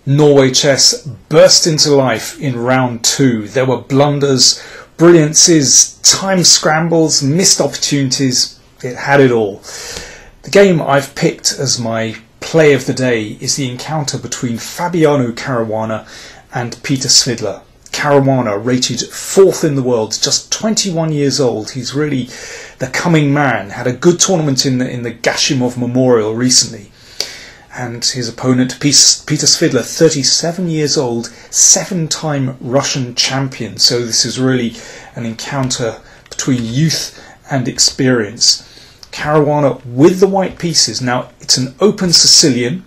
Norway chess burst into life in round 2. There were blunders, brilliances, time scrambles, missed opportunities. It had it all. The game I've picked as my play of the day is the encounter between Fabiano Caruana and Peter Svidler. Caruana, rated 4th in the world, just 21 years old. He's really the coming man. Had a good tournament in the Gashimov Memorial recently. And his opponent, Peter Svidler, 37 years old, 7-time Russian champion. So this is really an encounter between youth and experience. Caruana with the white pieces. Now, it's an open Sicilian,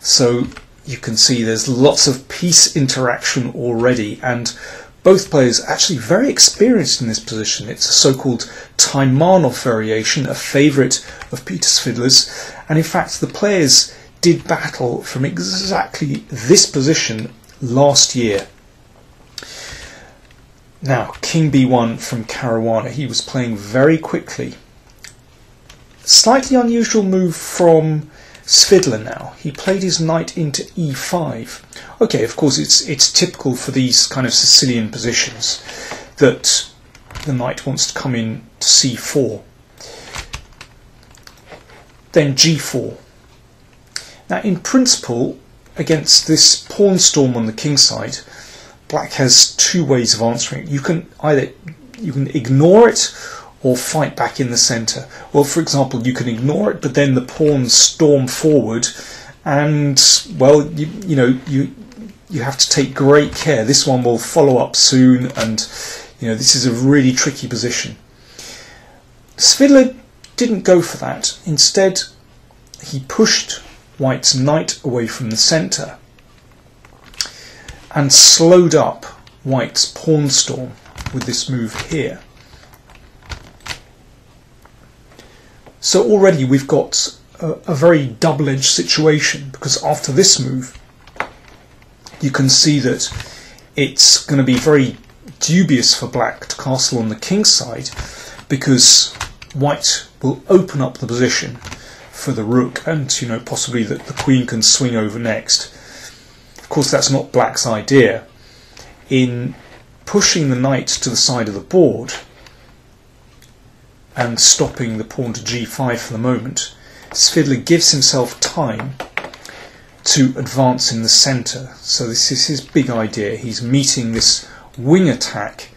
so you can see there's lots of piece interaction already, and both players actually very experienced in this position. It's a so-called Taimanov variation, a favourite of Peter Svidler's, and in fact the players did battle from exactly this position last year. Now, King B1 from Caruana. He was playing very quickly. Slightly unusual move from Svidler now. He played his knight into E5. Okay, of course it's typical for these kind of Sicilian positions that the knight wants to come in to C4. Then G4. Now, in principle, against this pawn storm on the king side, black has two ways of answering it. You can ignore it or fight back in the centre. Well, for example, you can ignore it, but then the pawns storm forward, and well, you have to take great care. This one will follow up soon, and this is a really tricky position. Svidler didn't go for that. Instead, he pushed white's knight away from the centre and slowed up white's pawn storm with this move here. So already we've got a very double-edged situation, because after this move you can see that it's going to be very dubious for black to castle on the king side, because white will open up the position for the rook, and possibly that the queen can swing over next. Of course, that's not black's idea. In pushing the knight to the side of the board and stopping the pawn to G5 for the moment, Svidler gives himself time to advance in the centre. So this is his big idea. He's meeting this wing attack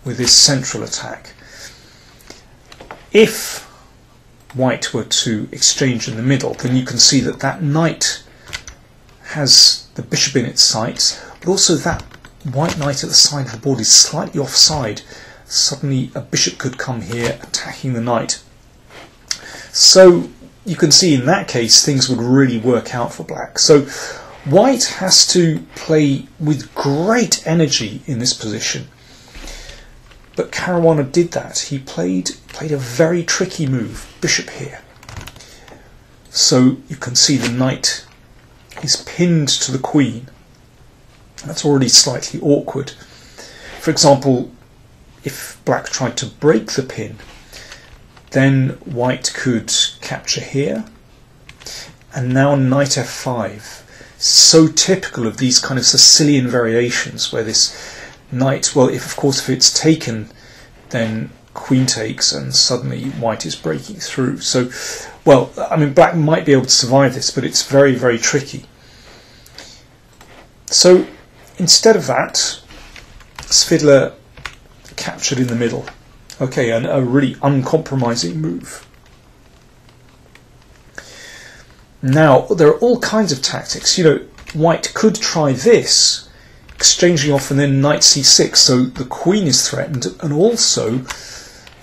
with his central attack. If white were to exchange in the middle, then you can see that that knight has the bishop in its sights, but also that white knight at the side of the board is slightly offside. Suddenly a bishop could come here attacking the knight. So you can see in that case things would really work out for black. So white has to play with great energy in this position. But Caruana did that. He played a very tricky move, bishop here. So you can see the knight is pinned to the queen. That's already slightly awkward. For example, if black tried to break the pin, then white could capture here. And now knight f5. So typical of these kind of Sicilian variations, where this knight, well, if it's taken, then queen takes, and suddenly white is breaking through. So, well, I mean, black might be able to survive this, but it's very, very tricky. So instead of that, Svidler captured in the middle. Okay, and a really uncompromising move. Now, there are all kinds of tactics. White could try this, exchanging off and then knight c6, so the queen is threatened, and also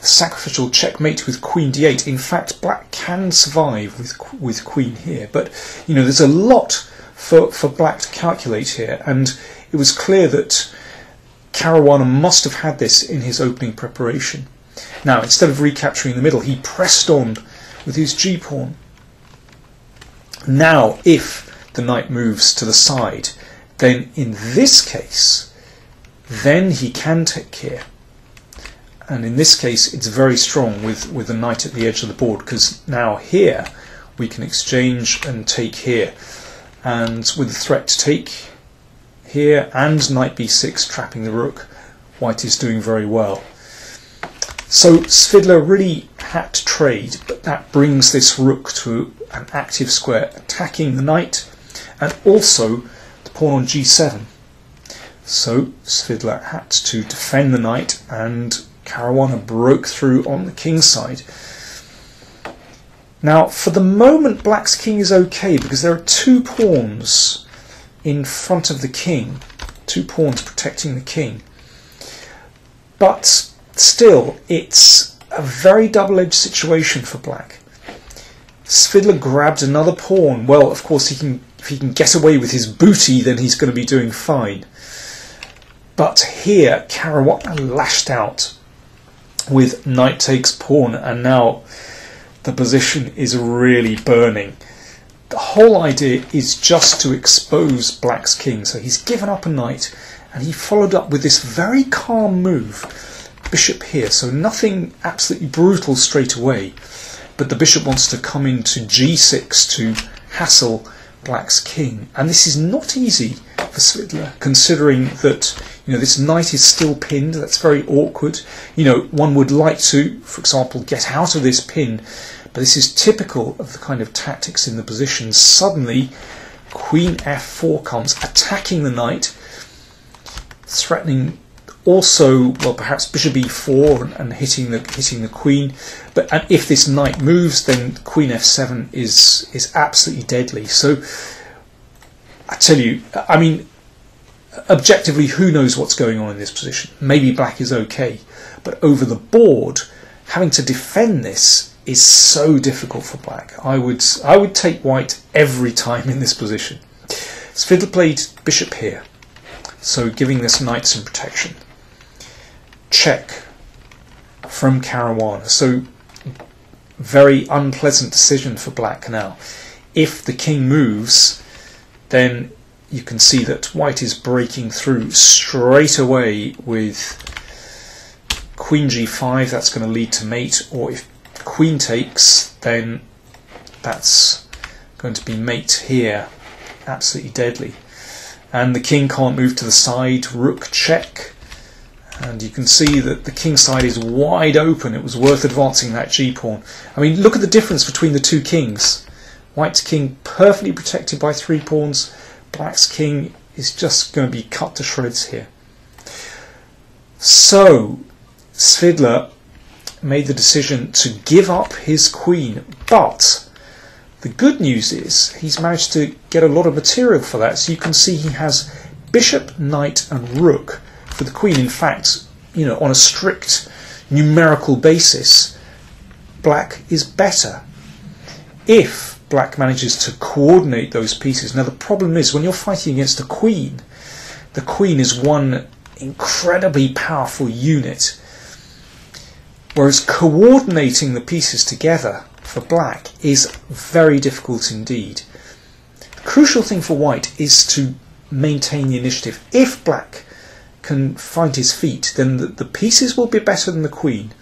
sacrificial checkmate with queen d8. In fact, black can survive with queen here, but there's a lot for black to calculate here, and it was clear that Caruana must have had this in his opening preparation. Now, instead of recapturing the middle, he pressed on with his g-pawn. Now, if the knight moves to the side, then in this case, then he can take here. And in this case, it's very strong with the knight at the edge of the board, because now here we can exchange and take here. And with the threat to take here, and knight b6 trapping the rook. White is doing very well. So Svidler really had to trade, but that brings this rook to an active square, attacking the knight and also the pawn on g7. So Svidler had to defend the knight, and Caruana broke through on the king's side. Now, for the moment, black's king is okay because there are 2 pawns in front of the king, 2 pawns protecting the king. But still, it's a very double-edged situation for black. Svidler grabbed another pawn. Well, of course, if he can get away with his booty, then he's going to be doing fine. But here, Caruana lashed out with knight takes pawn, and now the position is really burning. The whole idea is just to expose black's king. So he's given up a knight, and he followed up with this very calm move, bishop here. So nothing absolutely brutal straight away, but the bishop wants to come into g6 to hassle black's king. And this is not easy for Svidler, considering that this knight is still pinned. That's very awkward. One would like to, for example, get out of this pin, but this is typical of the kind of tactics in the position. Suddenly, queen f4 comes, attacking the knight, threatening also, well, perhaps bishop e4 and hitting the queen. And if this knight moves, then queen f7 is absolutely deadly. So I tell you, I mean, objectively, who knows what's going on in this position? Maybe black is okay, but over the board, having to defend this is so difficult for black. I would take white every time in this position. Svidler played bishop here, so giving this knight some protection. Check from Caruana. So very unpleasant decision for black now. If the king moves, then you can see that white is breaking through straight away with queen g5. That's going to lead to mate, or if queen takes, then that's going to be mate here. Absolutely deadly. And the king can't move to the side. Rook check. And you can see that the king side is wide open. It was worth advancing that g-pawn. I mean, look at the difference between the 2 kings. White's king perfectly protected by 3 pawns. Black's king is just going to be cut to shreds here. So Svidler made the decision to give up his queen, but the good news is he's managed to get a lot of material for that. So you can see he has bishop, knight and rook for the queen. In fact, on a strict numerical basis, black is better if black manages to coordinate those pieces. Now the problem is, when you're fighting against a queen, the queen is one incredibly powerful unit, whereas coordinating the pieces together for black is very difficult indeed. The crucial thing for white is to maintain the initiative. If black can find his feet, then the pieces will be better than the queen.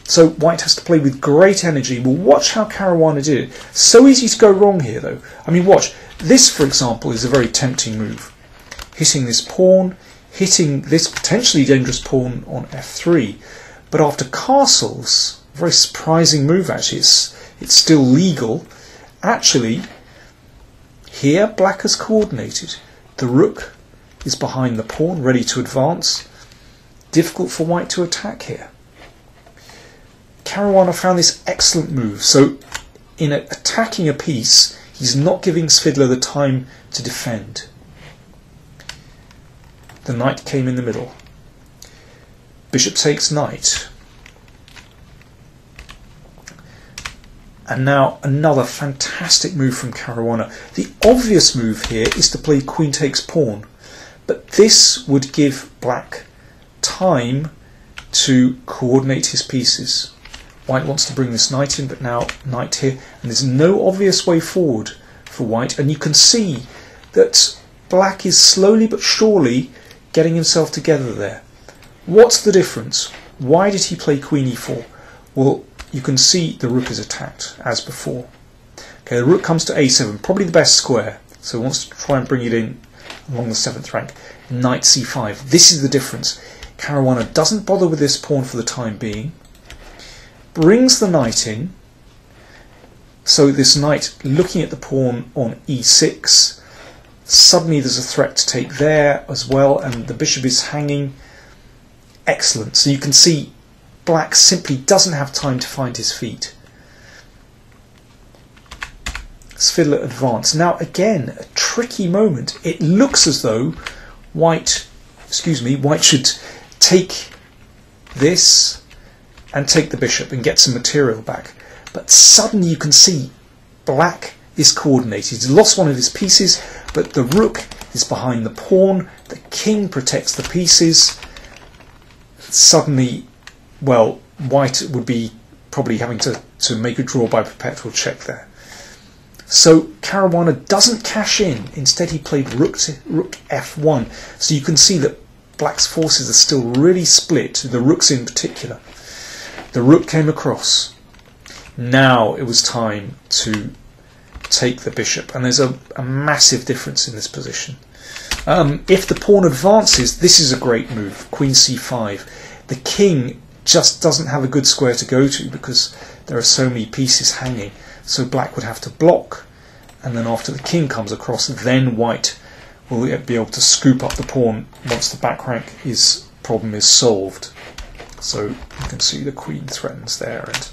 So white has to play with great energy. Well, watch how Caruana did it. So easy to go wrong here, though. I mean, watch. This, for example, is a very tempting move. Hitting this pawn, hitting this potentially dangerous pawn on f3. But after castles, a very surprising move actually. It's still legal. Actually, here black has coordinated. The rook is behind the pawn, ready to advance. Difficult for white to attack here. Caruana found this excellent move. So in attacking a piece, he's not giving Svidler the time to defend. The knight came in the middle. Bishop takes knight. And now another fantastic move from Caruana. The obvious move here is to play queen takes pawn, but this would give black time to coordinate his pieces. White wants to bring this knight in, but now knight here, and there's no obvious way forward for white, and you can see that black is slowly but surely getting himself together there. What's the difference? Why did he play queen e4? Well, you can see the rook is attacked as before. Okay, the rook comes to a7, probably the best square, so he wants to try and bring it in along the 7th rank. Knight c5. This is the difference. Caruana doesn't bother with this pawn for the time being. Brings the knight in. So this knight looking at the pawn on e6. Suddenly there's a threat to take there as well, and the bishop is hanging. Excellent. So you can see black simply doesn't have time to find his feet. Svidler advance. Now again, a tricky moment. It looks as though white should take this and take the bishop and get some material back. But suddenly you can see black is coordinated. He's lost one of his pieces, but the rook is behind the pawn. The king protects the pieces. Suddenly, well, white would be probably having to make a draw by perpetual check there. So Caruana doesn't cash in. Instead he played rook f1. So you can see that black's forces are still really split, the rooks in particular. The rook came across. Now it was time to take the bishop, and there's a massive difference in this position. If the pawn advances, this is a great move, queen c5. The king just doesn't have a good square to go to because there are so many pieces hanging. So black would have to block, and then after the king comes across, then white will be able to scoop up the pawn once the back rank problem is solved. So you can see the queen threatens there, and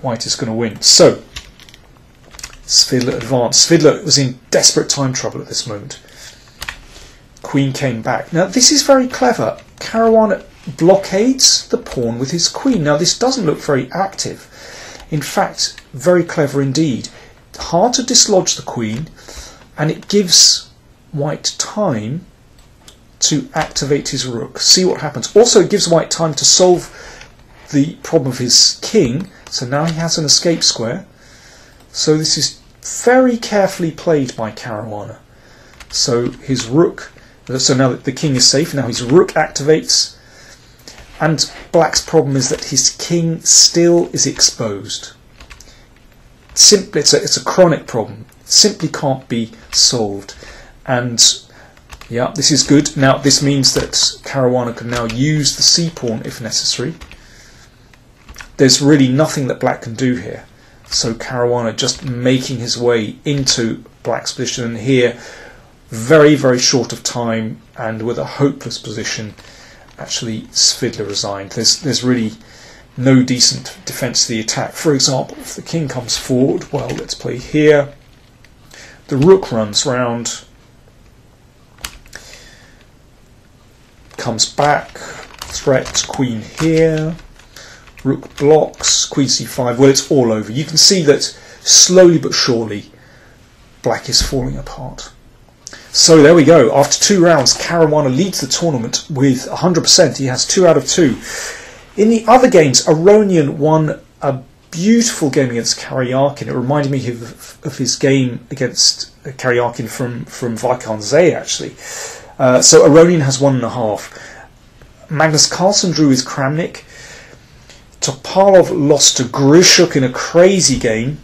white is going to win. So Svidler advanced. Svidler was in desperate time trouble at this moment. Queen came back. Now this is very clever. Caruana blockades the pawn with his queen. Now this doesn't look very active. In fact, very clever indeed. Hard to dislodge the queen, and it gives white time to activate his rook. See what happens. Also it gives white time to solve the problem of his king. So now he has an escape square. So this is very carefully played by Caruana. So his rook, so now that the king is safe, now his rook activates. And black's problem is that his king still is exposed. Simply, it's a chronic problem. It simply can't be solved. And yeah, this is good. Now this means that Caruana can now use the c-pawn if necessary. There's really nothing that black can do here. So Caruana just making his way into black's position, and here, very, very short of time and with a hopeless position, actually Svidler resigned. There's really no decent defence to the attack. For example, if the king comes forward, well, let's play here. The rook runs round, comes back, threat, queen here, rook blocks, queen c5. Well, it's all over. You can see that slowly but surely black is falling apart. So there we go. After 2 rounds, Caruana leads the tournament with 100%. He has 2 out of 2. In the other games, Aronian won a beautiful game against Karyakin. It reminded me of his game against Karyakin from Vakanze, actually. So Aronian has 1.5. Magnus Carlsen drew with Kramnik. Topalov lost to Grishuk in a crazy game.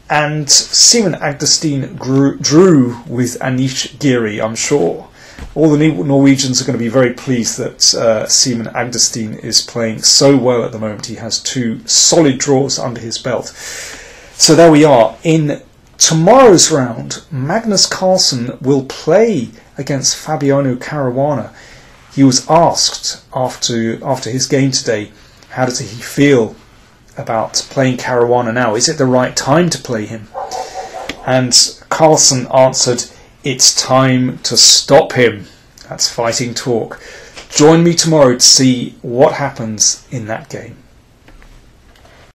And Simon Agdestein drew with Anish Giri, I'm sure. All the Norwegians are going to be very pleased that Simon Agdestein is playing so well at the moment. He has 2 solid draws under his belt. So there we are. In tomorrow's round, Magnus Carlsen will play against Fabiano Caruana. He was asked after his game today, how does he feel about playing Caruana now? Is it the right time to play him? And Carlsen answered, it's time to stop him. That's fighting talk. Join me tomorrow to see what happens in that game.